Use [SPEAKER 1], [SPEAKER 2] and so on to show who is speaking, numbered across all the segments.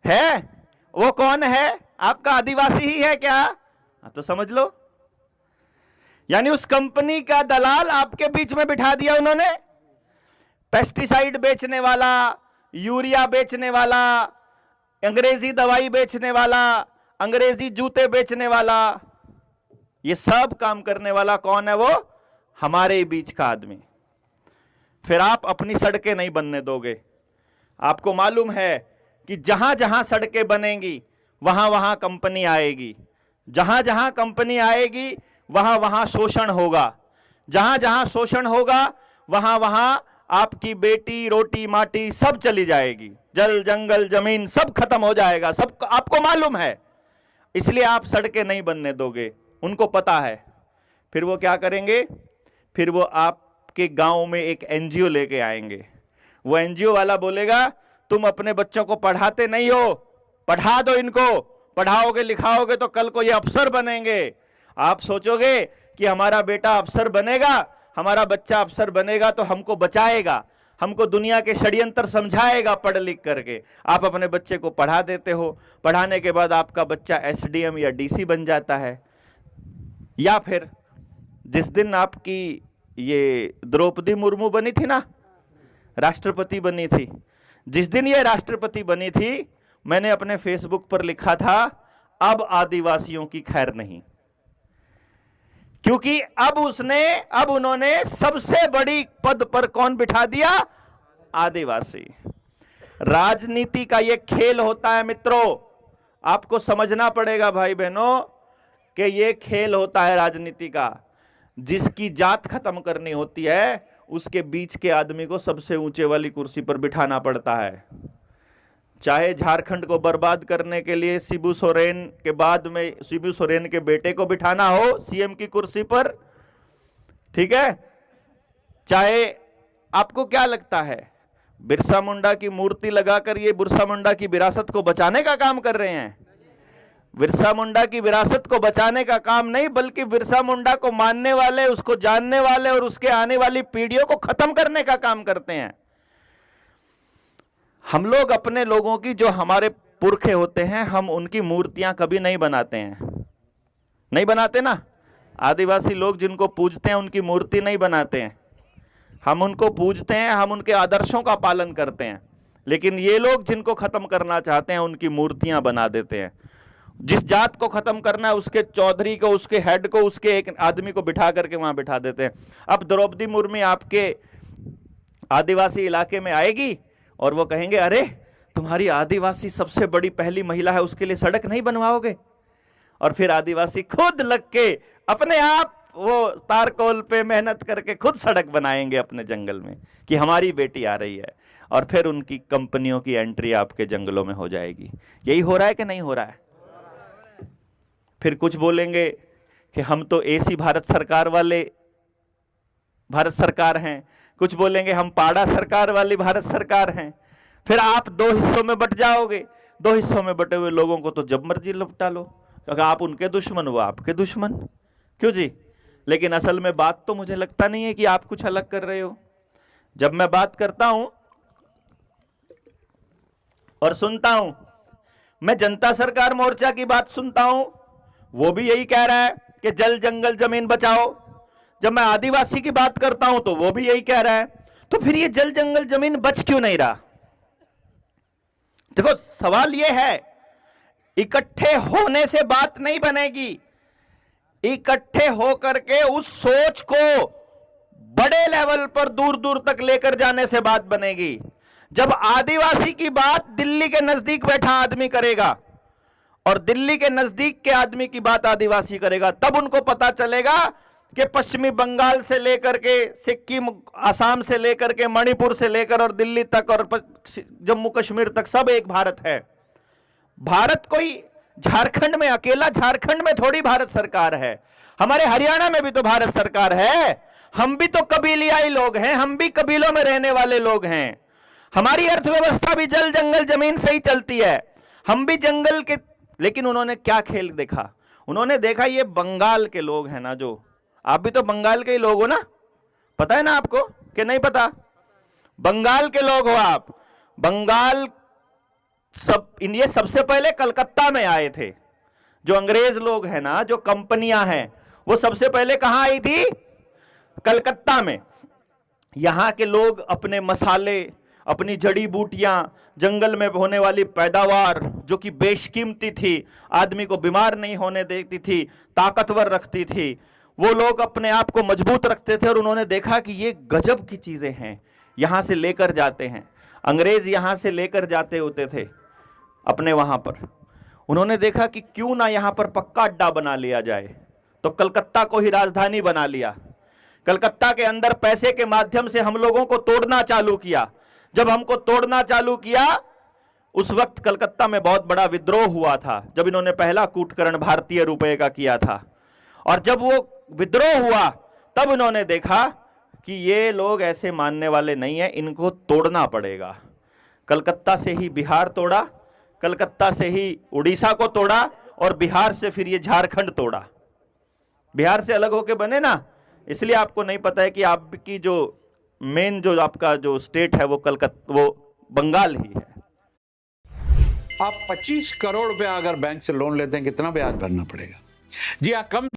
[SPEAKER 1] है? वो कौन है? आपका आदिवासी ही है क्या? तो समझ लो, यानी उस कंपनी का दलाल आपके बीच में बिठा दिया उन्होंने। पेस्टिसाइड बेचने वाला, यूरिया बेचने वाला, अंग्रेजी दवाई बेचने वाला, अंग्रेजी जूते बेचने वाला, ये सब काम करने वाला कौन है? वो हमारे बीच का आदमी। फिर आप अपनी सड़कें नहीं बनने दोगे। आपको मालूम है कि जहां जहां सड़कें बनेंगी वहां वहां कंपनी आएगी, जहां जहां कंपनी आएगी वहां वहां शोषण होगा, जहां जहां शोषण होगा वहां वहां आपकी बेटी, रोटी, माटी सब चली जाएगी, जल, जंगल, जमीन सब खत्म हो जाएगा, सब आपको मालूम है। इसलिए आप सड़कें नहीं बनने दोगे, उनको पता है। फिर वो क्या करेंगे? फिर वो आपके गांव में एक एनजीओ लेके आएंगे। वो एनजीओ वाला बोलेगा, तुम अपने बच्चों को पढ़ाते नहीं हो, पढ़ा दो इनको, पढ़ाओगे लिखाओगे तो कल को ये अफसर बनेंगे। आप सोचोगे कि हमारा बेटा अफसर बनेगा, हमारा बच्चा अफसर बनेगा तो हमको बचाएगा, हमको दुनिया के षड्यंत्र समझाएगा पढ़ लिख करके। आप अपने बच्चे को पढ़ा देते हो, पढ़ाने के बाद आपका बच्चा एसडीएम या डीसी बन जाता है। या फिर जिस दिन आपकी ये द्रौपदी मुर्मू बनी थी ना, राष्ट्रपति बनी थी, जिस दिन ये राष्ट्रपति बनी थी, मैंने अपने फेसबुक पर लिखा था, अब आदिवासियों की खैर नहीं, क्योंकि अब उन्होंने सबसे बड़ी पद पर कौन बिठा दिया? आदिवासी। राजनीति का यह खेल होता है मित्रों, आपको समझना पड़ेगा भाई बहनों कि यह खेल होता है राजनीति का। जिसकी जात खत्म करनी होती है उसके बीच के आदमी को सबसे ऊंचे वाली कुर्सी पर बिठाना पड़ता है। चाहे झारखंड को बर्बाद करने के लिए शिबू सोरेन के बाद में शिबू सोरेन के बेटे को बिठाना हो सीएम की कुर्सी पर, ठीक है? चाहे आपको क्या लगता है, बिरसा मुंडा की मूर्ति लगाकर ये बिरसा मुंडा की विरासत को बचाने का काम कर रहे हैं? बिरसा मुंडा की विरासत को बचाने का काम नहीं, बल्कि बिरसा मुंडा को मानने वाले, उसको जानने वाले और उसके आने वाली पीढ़ियों को खत्म करने का काम करते हैं। हम लोग अपने लोगों की, जो हमारे पुरखे होते हैं, हम उनकी मूर्तियां कभी नहीं बनाते हैं, नहीं बनाते ना। आदिवासी लोग जिनको पूजते हैं उनकी मूर्ति नहीं बनाते हैं, हम उनको पूजते हैं, हम उनके आदर्शों का पालन करते हैं। लेकिन ये लोग जिनको खत्म करना चाहते हैं उनकी मूर्तियां बना देते हैं। जिस जात को खत्म करना है उसके चौधरी को, उसके हेड को, उसके एक आदमी को बिठा करके वहां बिठा देते हैं। अब द्रौपदी मुर्मू आपके आदिवासी इलाके में आएगी और वो कहेंगे, अरे तुम्हारी आदिवासी सबसे बड़ी पहली महिला है, उसके लिए सड़क नहीं बनवाओगे? और फिर आदिवासी खुद लग के अपने आप वो तारकोल पे मेहनत करके खुद सड़क बनाएंगे अपने जंगल में कि हमारी बेटी आ रही है, और फिर उनकी कंपनियों की एंट्री आपके जंगलों में हो जाएगी। यही हो रहा है कि नहीं हो रहा है? फिर कुछ बोलेंगे कि हम तो ऐसी भारत सरकार वाले भारत सरकार हैं, कुछ बोलेंगे हम पाड़ा सरकार वाली भारत सरकार हैं। फिर आप दो हिस्सों में बट जाओगे। दो हिस्सों में बटे हुए लोगों को तो जब मर्जी लपटा लो, क्योंकि आप उनके दुश्मन, वो आपके दुश्मन। क्यों जी? लेकिन असल में बात तो मुझे लगता नहीं है कि आप कुछ अलग कर रहे हो। जब मैं बात करता हूं और सुनता हूं, मैं जनता सरकार मोर्चा की बात सुनता हूं, वो भी यही कह रहा है कि जल, जंगल, जमीन बचाओ। जब मैं आदिवासी की बात करता हूं तो वो भी यही कह रहा है। तो फिर ये जल, जंगल, जमीन बच क्यों नहीं रहा? देखो, सवाल ये है, इकट्ठे होने से बात नहीं बनेगी। इकट्ठे होकर के उस सोच को बड़े लेवल पर दूर दूर तक लेकर जाने से बात बनेगी। जब आदिवासी की बात दिल्ली के नजदीक बैठा आदमी करेगा और दिल्ली के नजदीक के आदमी की बात आदिवासी करेगा, तब उनको पता चलेगा कि पश्चिमी बंगाल से लेकर के सिक्किम, आसाम से लेकर के मणिपुर से लेकर और दिल्ली तक और जम्मू कश्मीर तक सब एक भारत है। भारत कोई झारखंड में, अकेला झारखंड में थोड़ी भारत सरकार है, हमारे हरियाणा में भी तो भारत सरकार है। हम भी तो कबीलियाई लोग हैं, हम भी कबीलों में रहने वाले लोग हैं। हमारी अर्थव्यवस्था भी जल, जंगल, जमीन से ही चलती है। हम भी जंगल के, लेकिन उन्होंने क्या खेल देखा? उन्होंने देखा ये बंगाल के लोग हैं ना, जो आप भी तो बंगाल के ही लोग हो ना, पता है ना आपको कि नहीं पता? बंगाल के लोग हो आप। बंगाल ये सबसे पहले कलकत्ता में आए थे। जो अंग्रेज लोग हैं ना, जो कंपनियां हैं, वो सबसे पहले कहां आई थी? कलकत्ता में। यहां के लोग अपने मसाले, अपनी जड़ी बूटियां, जंगल में होने वाली पैदावार जो कि बेशकीमती थी, आदमी को बीमार नहीं होने देती थी, ताकतवर रखती थी, वो लोग अपने आप को मजबूत रखते थे। और उन्होंने देखा कि ये गजब की चीजें हैं, यहां से लेकर जाते हैं। अंग्रेज यहां से लेकर जाते होते थे अपने वहां पर। उन्होंने देखा कि क्यों ना यहां पर पक्का अड्डा बना लिया जाए, तो कलकत्ता को ही राजधानी बना लिया। कलकत्ता के अंदर पैसे के माध्यम से हम लोगों को तोड़ना चालू किया। जब हमको तोड़ना चालू किया, उस वक्त कलकत्ता में बहुत बड़ा विद्रोह हुआ था, जब इन्होंने पहला कूटकरण भारतीय रुपए का किया था। और जब वो विद्रोह हुआ, तब इन्होंने देखा कि ये लोग ऐसे मानने वाले नहीं है, इनको तोड़ना पड़ेगा। कलकत्ता से ही बिहार तोड़ा, कलकत्ता से ही उड़ीसा को तोड़ा, और बिहार से फिर ये झारखंड तोड़ा। बिहार से अलग होके बने ना, इसलिए आपको नहीं पता है कि आपकी जो मेन जो आपका जो स्टेट है वो बंगाल ही है।
[SPEAKER 2] आप 25 करोड़ रुपया अगर बैंक से लोन लेते हैं, कितना ब्याज भरना पड़ेगा? जी हाँ, कम।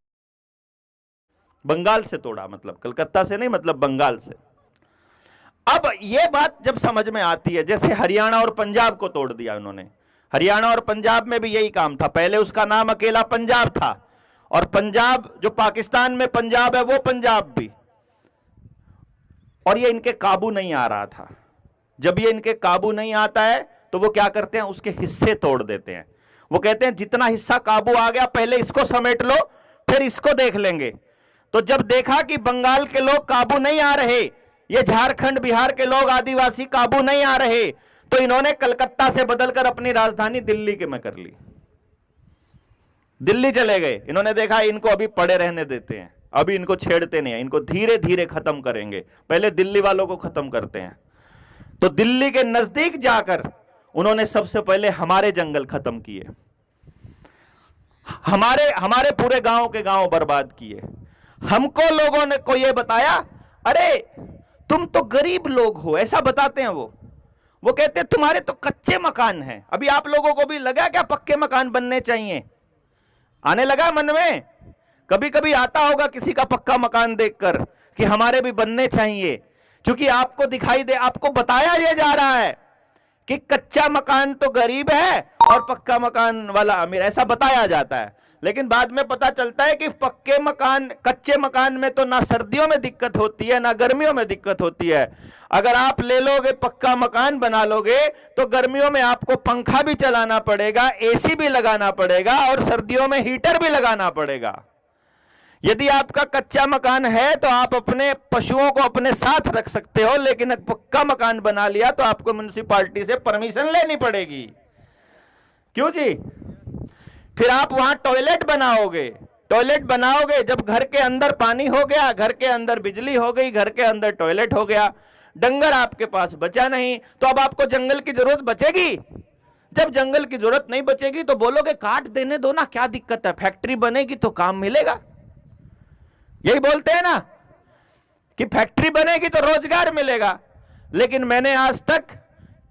[SPEAKER 1] बंगाल से तोड़ा, मतलब कलकत्ता से नहीं, मतलब बंगाल से। अब यह बात जब समझ में आती है, जैसे हरियाणा और पंजाब को तोड़ दिया उन्होंने। हरियाणा और पंजाब में भी यही काम था। पहले उसका नाम अकेला पंजाब था, और पंजाब जो पाकिस्तान में पंजाब है वो पंजाब भी, और ये इनके काबू नहीं आ रहा था। जब ये इनके काबू नहीं आता है तो वो क्या करते हैं, उसके हिस्से तोड़ देते हैं। वो कहते हैं जितना हिस्सा काबू आ गया पहले इसको समेट लो, फिर इसको देख लेंगे। तो जब देखा कि बंगाल के लोग काबू नहीं आ रहे, ये झारखंड बिहार के लोग आदिवासी काबू नहीं आ रहे, तो इन्होंने कलकत्ता से बदलकर अपनी राजधानी दिल्ली के में कर ली। दिल्ली चले गए। इन्होंने देखा इनको अभी पड़े रहने देते हैं, अभी इनको छेड़ते नहीं है, इनको धीरे धीरे खत्म करेंगे, पहले दिल्ली वालों को खत्म करते हैं। तो दिल्ली के नजदीक जाकर उन्होंने सबसे पहले हमारे जंगल खत्म किए, हमारे पूरे गांव के गांव बर्बाद किए। हमको लोगों ने को यह बताया, अरे तुम तो गरीब लोग हो, ऐसा बताते हैं वो कहते हैं तुम्हारे तो कच्चे मकान हैं। अभी आप लोगों को भी लगा क्या पक्के मकान बनने चाहिए? आने लगा मन में? कभी कभी आता होगा किसी का पक्का मकान देखकर कि हमारे भी बनने चाहिए, क्योंकि आपको दिखाई दे, आपको बताया ये जा रहा है कि कच्चा मकान तो गरीब है और पक्का मकान वाला अमीर, ऐसा बताया जाता है। लेकिन बाद में पता चलता है कि कच्चे मकान में तो ना सर्दियों में दिक्कत होती है ना गर्मियों में दिक्कत होती है। अगर आप ले लोगे पक्का मकान बना लोगे तो गर्मियों में आपको पंखा भी चलाना पड़ेगा, एसी भी लगाना पड़ेगा, और सर्दियों में हीटर भी लगाना पड़ेगा। यदि आपका कच्चा मकान है तो आप अपने पशुओं को अपने साथ रख सकते हो, लेकिन पक्का मकान बना लिया तो आपको म्युनिसिपैलिटी से परमिशन लेनी पड़ेगी। क्यों जी? फिर आप वहां टॉयलेट बनाओगे, जब घर के अंदर पानी हो गया, घर के अंदर बिजली हो गई, घर के अंदर टॉयलेट हो गया, डंगर आपके पास बचा नहीं, तो अब आपको जंगल की जरूरत बचेगी? जब जंगल की जरूरत नहीं बचेगी तो बोलोगे काट देने दो ना, क्या दिक्कत है, फैक्ट्री बनेगी तो काम मिलेगा। यही बोलते हैं ना कि फैक्ट्री बनेगी तो रोजगार मिलेगा। लेकिन मैंने आज तक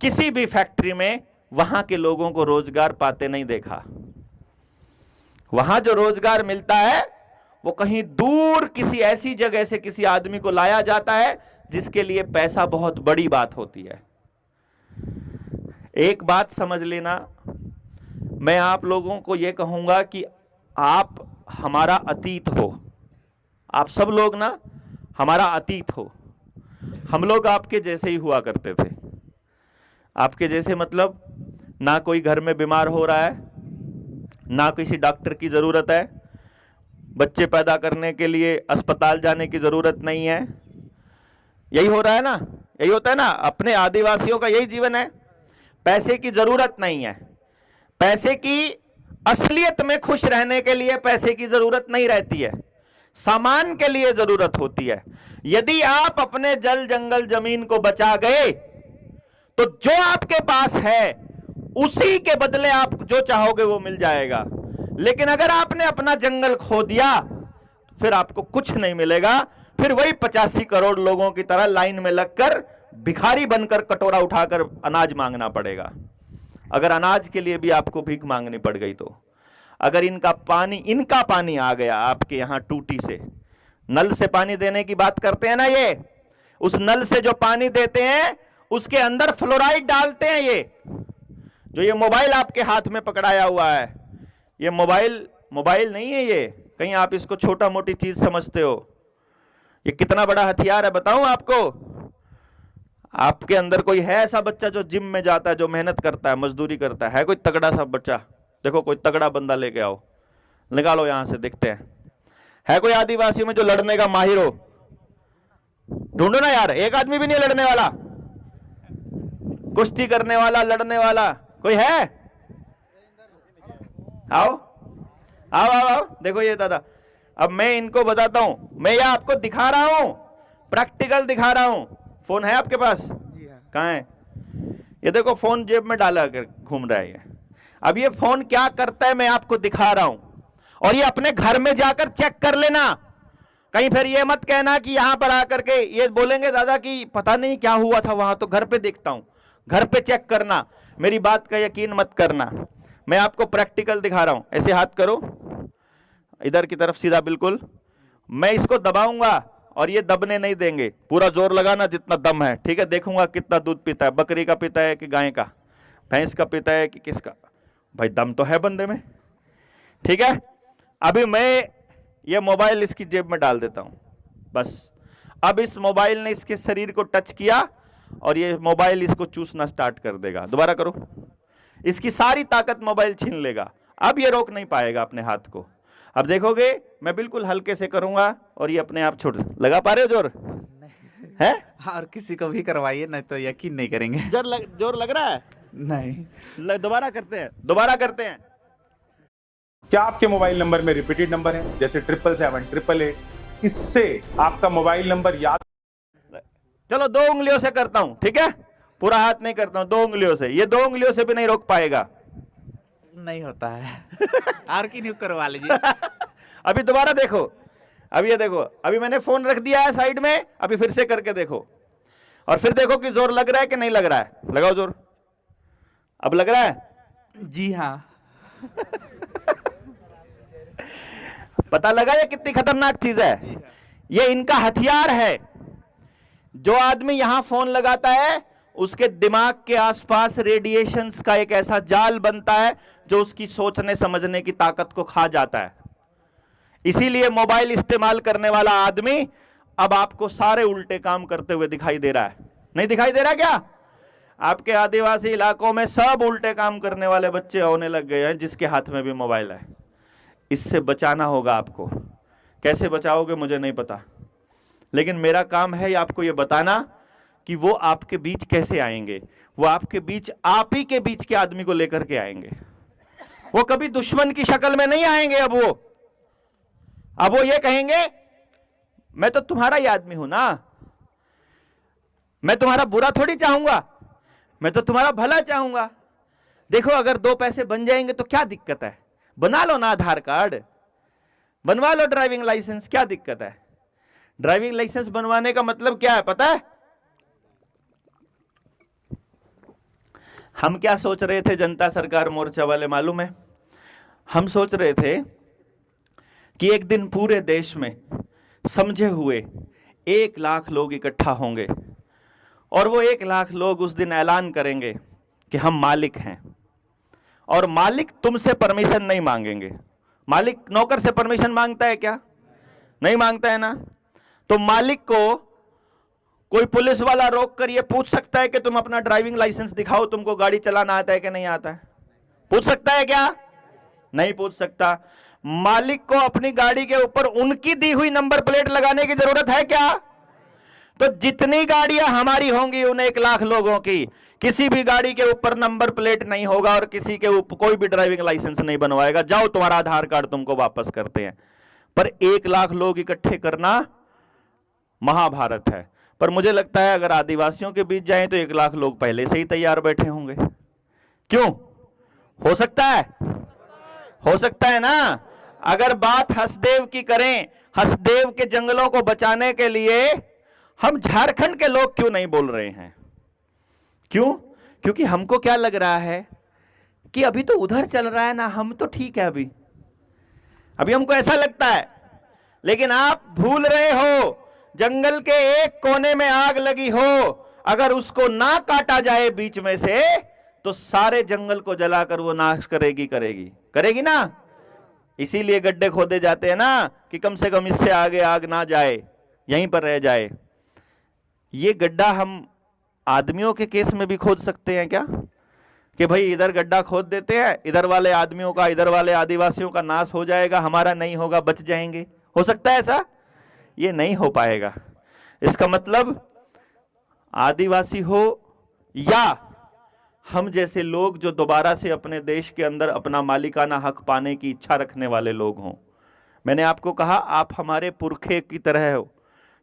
[SPEAKER 1] किसी भी फैक्ट्री में वहां के लोगों को रोजगार पाते नहीं देखा। वहां जो रोजगार मिलता है वो कहीं दूर किसी ऐसी जगह से किसी आदमी को लाया जाता है जिसके लिए पैसा बहुत बड़ी बात होती है। एक बात समझ लेना, मैं आप लोगों को यह कहूंगा कि आप हमारा अतीत हो, आप सब लोग ना हमारा अतीत हो। हम लोग आपके जैसे ही हुआ करते थे। आपके जैसे मतलब ना कोई घर में बीमार हो रहा है, ना किसी डॉक्टर की जरूरत है, बच्चे पैदा करने के लिए अस्पताल जाने की जरूरत नहीं है। यही हो रहा है ना, यही होता है ना, अपने आदिवासियों का यही जीवन है। पैसे की जरूरत नहीं है, पैसे की असलियत में खुश रहने के लिए पैसे की जरूरत नहीं रहती है, सामान के लिए जरूरत होती है। यदि आप अपने जल जंगल जमीन को बचा गए तो जो आपके पास है उसी के बदले आप जो चाहोगे वो मिल जाएगा। लेकिन अगर आपने अपना जंगल खो दिया फिर आपको कुछ नहीं मिलेगा, फिर वही 85 करोड़ लोगों की तरह लाइन में लगकर भिखारी बनकर कटोरा उठाकर अनाज मांगना पड़ेगा। अगर अनाज के लिए भी आपको भीख मांगनी पड़ गई तो, अगर इनका पानी आ गया आपके यहां टूटी से, नल से पानी देने की बात करते हैं ना, ये उस नल से जो पानी देते हैं उसके अंदर फ्लोराइड डालते हैं। ये जो ये मोबाइल आपके हाथ में पकड़ाया हुआ है, ये मोबाइल नहीं है, ये कहीं आप इसको छोटा मोटी चीज समझते हो। ये कितना बड़ा हथियार है बताऊं आपको। आपके अंदर कोई है ऐसा बच्चा जो जिम में जाता है, जो मेहनत करता है, मजदूरी करता है कोई तगड़ा सा बच्चा? देखो कोई तगड़ा बंदा लेके आओ, निकालो यहां से, देखते हैं है कोई आदिवासी में जो लड़ने का माहिर हो? ढूंढो ना यार, एक आदमी भी नहीं लड़ने वाला, कुश्ती करने वाला, लड़ने वाला कोई है? आओ आओ आओ आओ, देखो ये दादा, अब मैं इनको बताता हूं, मैं यह आपको दिखा रहा हूं, प्रैक्टिकल दिखा रहा हूं। फोन है आपके पास? जी हाँ। कहाँ है? ये देखो फोन जेब में डाला कर घूम रहा है ये। अब ये फोन क्या करता है मैं आपको दिखा रहा हूं, और ये अपने घर में जाकर चेक कर लेना। कहीं फिर ये मत कहना कि यहां पर आकर के ये बोलेंगे दादा कि पता नहीं क्या हुआ था वहां, तो घर पे देखता हूं। घर पे चेक करना, मेरी बात का यकीन मत करना, मैं आपको प्रैक्टिकल दिखा रहा हूं। ऐसे हाथ करो इधर की तरफ सीधा, बिल्कुल। मैं इसको दबाऊंगा और ये दबने नहीं देंगे, पूरा जोर लगाना जितना दम है, ठीक है? देखूंगा कितना दूध पीता है, बकरी का पीता है कि गाय का, भैंस का पीता है कि किसका। भाई दम तो है बंदे में, ठीक है? अभी मैं ये मोबाइल इसकी जेब में डाल देता हूं, बस। अब इस मोबाइल ने इसके शरीर को टच किया और ये मोबाइल इसको चूसना स्टार्ट कर देगा। दोबारा करो, इसकी सारी ताकत मोबाइल छीन लेगा। अब ये रोक नहीं पाएगा अपने हाथ को। अब देखोगे मैं बिल्कुल हल्के से करूंगा और ये अपने आप छोड़। लगा पा रहे हो जोर? है?
[SPEAKER 3] और किसी को भी करवाइए, नहीं तो यकीन नहीं करेंगे।
[SPEAKER 1] जोर लग रहा है?
[SPEAKER 3] नहीं।
[SPEAKER 1] दोबारा करते हैं।
[SPEAKER 4] क्या आपके मोबाइल नंबर में रिपीटेड नंबर है, जैसे 777 इससे आपका मोबाइल नंबर याद?
[SPEAKER 1] चलो 2 उंगलियों से करता हूं, ठीक है? पूरा हाथ नहीं करता हूं, 2 उंगलियों से। ये 2 उंगलियों से भी नहीं रोक पाएगा।
[SPEAKER 3] नहीं होता है। और की नहीं करवा लीजिए।
[SPEAKER 1] अभी दोबारा देखो, अभी ये देखो, अभी मैंने फोन रख दिया है साइड में, अभी फिर से करके देखो, और फिर देखो कि जोर लग रहा है कि नहीं लग रहा है। लगाओ जोर। अब लग रहा है?
[SPEAKER 3] जी हाँ।
[SPEAKER 1] पता लगा ये कितनी खतरनाक चीज है? ये इनका हथियार है। जो आदमी यहां फोन लगाता है उसके दिमाग के आसपास रेडिएशंस का एक ऐसा जाल बनता है जो उसकी सोचने समझने की ताकत को खा जाता है। इसीलिए मोबाइल इस्तेमाल करने वाला आदमी अब आपको सारे उल्टे काम करते हुए दिखाई दे रहा है। नहीं दिखाई दे रहा क्या? आपके आदिवासी इलाकों में सब उल्टे काम करने वाले बच्चे होने लग गए हैं जिसके हाथ में भी मोबाइल है। इससे बचाना होगा आपको। कैसे बचाओगे मुझे नहीं पता, लेकिन मेरा काम है आपको ये बताना कि वो आपके बीच कैसे आएंगे। वो आपके बीच, आप ही के बीच के आदमी को लेकर के आएंगे। वो कभी दुश्मन की शक्ल में नहीं आएंगे। अब वो ये कहेंगे मैं तो तुम्हारा ही आदमी हूं ना, मैं तुम्हारा बुरा थोड़ी चाहूंगा, मैं तो तुम्हारा भला चाहूंगा। देखो अगर 2 पैसे बन जाएंगे तो क्या दिक्कत है? बना लो ना आधार कार्ड, बनवा लो ड्राइविंग लाइसेंस, क्या दिक्कत है? ड्राइविंग लाइसेंस बनवाने का मतलब क्या है पता है? हम क्या सोच रहे थे जनता सरकार मोर्चा वाले, मालूम है? हम सोच रहे थे कि एक दिन पूरे देश में समझे हुए 1 लाख लोग इकट्ठा होंगे और वो 1 लाख लोग उस दिन ऐलान करेंगे कि हम मालिक हैं, और मालिक तुमसे परमिशन नहीं मांगेंगे। मालिक नौकर से परमिशन मांगता है क्या? नहीं मांगता है ना। तो मालिक को कोई पुलिस वाला रोक कर ये पूछ सकता है कि तुम अपना ड्राइविंग लाइसेंस दिखाओ, तुमको गाड़ी चलाना आता है कि नहीं आता है? पूछ सकता है क्या? नहीं पूछ सकता। मालिक को अपनी गाड़ी के ऊपर उनकी दी हुई नंबर प्लेट लगाने की जरूरत है क्या? तो जितनी गाड़ियां हमारी होंगी उन 1 लाख लोगों की, किसी भी गाड़ी के ऊपर नंबर प्लेट नहीं होगा और किसी के ऊपर कोई भी ड्राइविंग लाइसेंस नहीं बनवाएगा। जाओ तुम्हारा आधार कार्ड तुमको वापस करते हैं। पर 1 लाख लोग इकट्ठे करना महाभारत है। पर मुझे लगता है अगर आदिवासियों के बीच जाएं तो 1 लाख लोग पहले से ही तैयार बैठे होंगे। क्यों? हो सकता है? हो सकता है ना। अगर बात हसदेव की करें, हसदेव के जंगलों को बचाने के लिए हम झारखंड के लोग क्यों नहीं बोल रहे हैं? क्यों? क्योंकि हमको क्या लग रहा है कि अभी तो उधर चल रहा है ना, हम तो ठीक है अभी अभी हमको ऐसा लगता है। लेकिन आप भूल रहे हो, जंगल के एक कोने में आग लगी हो, अगर उसको ना काटा जाए बीच में से तो सारे जंगल को जलाकर वो नाश करेगी ना। इसीलिए गड्ढे खोदे जाते हैं ना, कि कम से कम इससे आगे आग ना जाए, यहीं पर रह जाए। ये गड्ढा हम आदमियों के केस में भी खोद सकते हैं क्या, कि भाई इधर गड्ढा खोद देते हैं, इधर वाले आदमियों का, इधर वाले आदिवासियों का नाश हो जाएगा, हमारा नहीं होगा, बच जाएंगे? हो सकता है ऐसा? ये नहीं हो पाएगा। इसका मतलब आदिवासी हो या हम जैसे लोग जो दोबारा से अपने देश के अंदर अपना मालिकाना हक पाने की इच्छा रखने वाले लोग हों। मैंने आपको कहा आप हमारे पुरखे की तरह हो,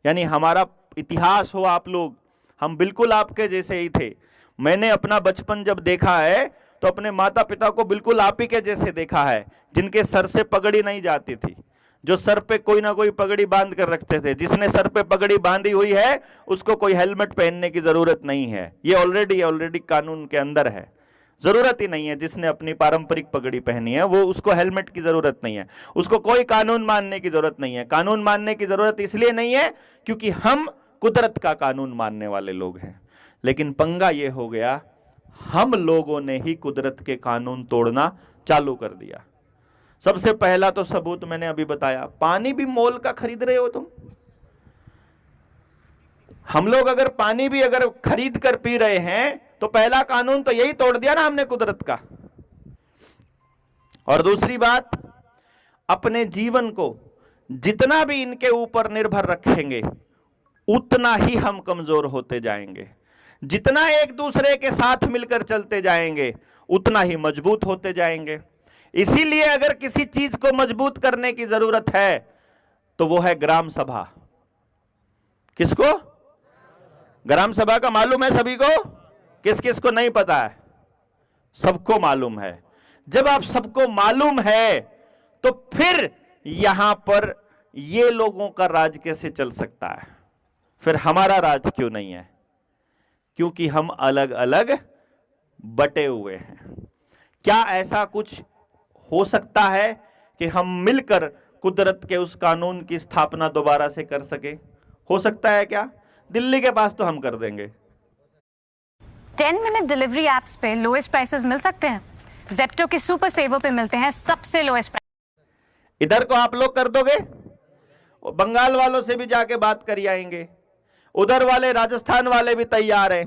[SPEAKER 1] यानी हमारा इतिहास हो आप लोग, हम बिल्कुल आपके जैसे ही थे। मैंने अपना बचपन जब देखा है तो अपने माता पिता को बिल्कुल आप ही के जैसे देखा है, जिनके सर से पगड़ी नहीं जाती थी, जो सर पे कोई ना कोई पगड़ी बांध कर रखते थे। जिसने सर पे पगड़ी बांधी हुई है उसको कोई हेलमेट पहनने की जरूरत नहीं है, ये ऑलरेडी कानून के अंदर है, जरूरत ही नहीं है। जिसने अपनी पारंपरिक पगड़ी पहनी है वो, उसको हेलमेट की जरूरत नहीं है, उसको कोई कानून मानने की जरूरत नहीं है। कानून मानने की जरूरत इसलिए नहीं है क्योंकि हम कुदरत का कानून मानने वाले लोग हैं। लेकिन पंगा ये हो गया, हम लोगों ने ही कुदरत के कानून तोड़ना चालू कर दिया। सबसे पहला तो सबूत मैंने अभी बताया, पानी भी मोल का खरीद रहे हो तुम। हम लोग अगर पानी भी अगर खरीद कर पी रहे हैं तो पहला कानून तो यही तोड़ दिया ना हमने कुदरत का। और दूसरी बात, अपने जीवन को जितना भी इनके ऊपर निर्भर रखेंगे उतना ही हम कमजोर होते जाएंगे। जितना एक दूसरे के साथ मिलकर चलते जाएंगे उतना ही मजबूत होते जाएंगे। इसीलिए अगर किसी चीज को मजबूत करने की जरूरत है तो वो है ग्राम सभा। किसको? ग्राम सभा का मालूम है सभी को? किस किस को नहीं पता है? सबको मालूम है। जब आप सबको मालूम है तो फिर यहां पर ये लोगों का राज कैसे चल सकता है? फिर हमारा राज क्यों नहीं है? क्योंकि हम अलग अलग बटे हुए हैं। क्या ऐसा कुछ हो सकता है कि हम मिलकर कुदरत के उस कानून की स्थापना दोबारा से कर सके? हो सकता है क्या? दिल्ली के पास तो हम कर देंगे।
[SPEAKER 5] 10 मिनट डिलीवरी एप्स पे लोएस्ट प्राइसेस मिल सकते हैं। ज़ेप्टो के सुपर सेवर पे मिलते हैं सबसे लोएस्ट प्राइस।
[SPEAKER 1] इधर को आप लोग कर दोगे? बंगाल वालों से भी जाके बात करी आएंगे, उधर वाले राजस्थान वाले भी तैयार हैं।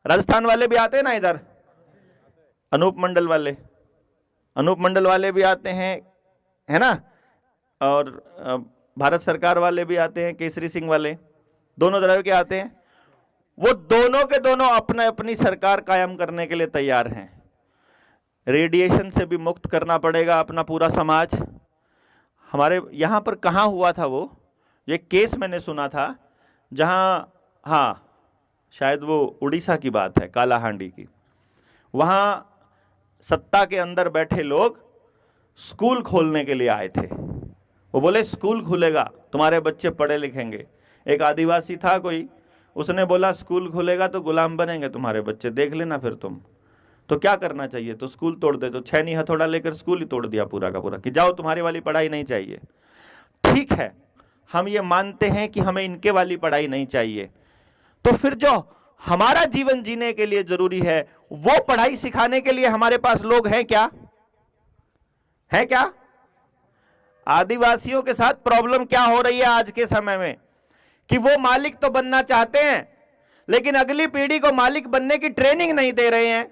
[SPEAKER 1] राजस्थान वाले भी आते हैं ना इधर, अनूप मंडल वाले भी आते हैं, है ना, और भारत सरकार वाले भी आते हैं, केसरी सिंह वाले, दोनों तरह के आते हैं। वो दोनों के दोनों अपने अपनी सरकार कायम करने के लिए तैयार हैं। रेडिएशन से भी मुक्त करना पड़ेगा अपना पूरा समाज। हमारे यहाँ पर कहाँ हुआ था वो, ये केस मैंने सुना था, जहाँ, हाँ शायद वो उड़ीसा की बात है, कालाहांडी की। वहाँ सत्ता के अंदर बैठे लोग स्कूल खोलने के लिए आए थे। वो बोले स्कूल खुलेगा, तुम्हारे बच्चे पढ़े लिखेंगे। एक आदिवासी था कोई, उसने बोला स्कूल खुलेगा तो गुलाम बनेंगे तुम्हारे बच्चे, देख लेना फिर तुम। तो क्या करना चाहिए? तो स्कूल तोड़ दे। तो छैनी हथौड़ा लेकर स्कूल ही तोड़ दिया पूरा का पूरा, कि जाओ तुम्हारी वाली पढ़ाई नहीं चाहिए। ठीक है, हम ये मानते हैं कि हमें इनके वाली पढ़ाई नहीं चाहिए, तो फिर जो हमारा जीवन जीने के लिए जरूरी है वो पढ़ाई सिखाने के लिए हमारे पास लोग हैं क्या? है क्या? आदिवासियों के साथ प्रॉब्लम क्या हो रही है आज के समय में, कि वो मालिक तो बनना चाहते हैं लेकिन अगली पीढ़ी को मालिक बनने की ट्रेनिंग नहीं दे रहे हैं।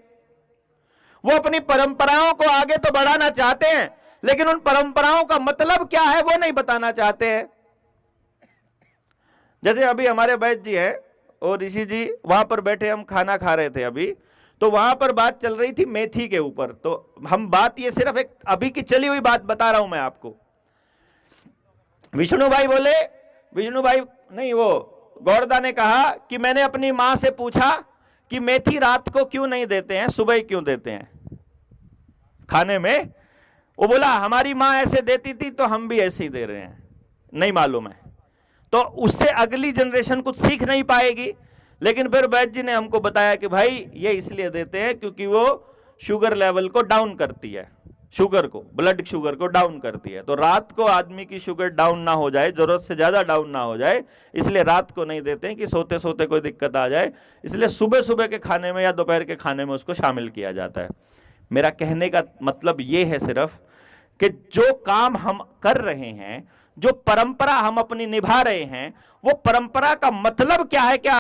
[SPEAKER 1] वो अपनी परंपराओं को आगे तो बढ़ाना चाहते हैं लेकिन उन परंपराओं का मतलब क्या है वो नहीं बताना चाहते हैं। जैसे अभी हमारे वैद्य जी हैं और ऋषि जी वहां पर बैठे, हम खाना खा रहे थे अभी, तो वहां पर बात चल रही थी मेथी के ऊपर। तो हम बात, ये सिर्फ एक अभी की चली हुई बात बता रहा हूं मैं आपको। विष्णु भाई नहीं, वो गौरदा ने कहा कि मैंने अपनी मां से पूछा कि मेथी रात को क्यों नहीं देते हैं, सुबह क्यों देते हैं खाने में। वो बोला हमारी मां ऐसे देती थी तो हम भी ऐसे ही दे रहे हैं, नहीं मालूम है। तो उससे अगली जनरेशन कुछ सीख नहीं पाएगी। लेकिन फिर वैद्य जी ने हमको बताया कि भाई ये इसलिए देते हैं क्योंकि वो शुगर लेवल को डाउन करती है, शुगर को, ब्लड शुगर को डाउन करती है। तो रात को आदमी की शुगर डाउन ना हो जाए, जरूरत से ज्यादा डाउन ना हो जाए, इसलिए रात को नहीं देते हैं कि सोते सोते कोई दिक्कत आ जाए, इसलिए सुबह सुबह के खाने में या दोपहर के खाने में उसको शामिल किया जाता है। मेरा कहने का मतलब ये है सिर्फ कि जो काम हम कर रहे हैं, जो परंपरा हम अपनी निभा रहे हैं, वो परंपरा का मतलब क्या है, क्या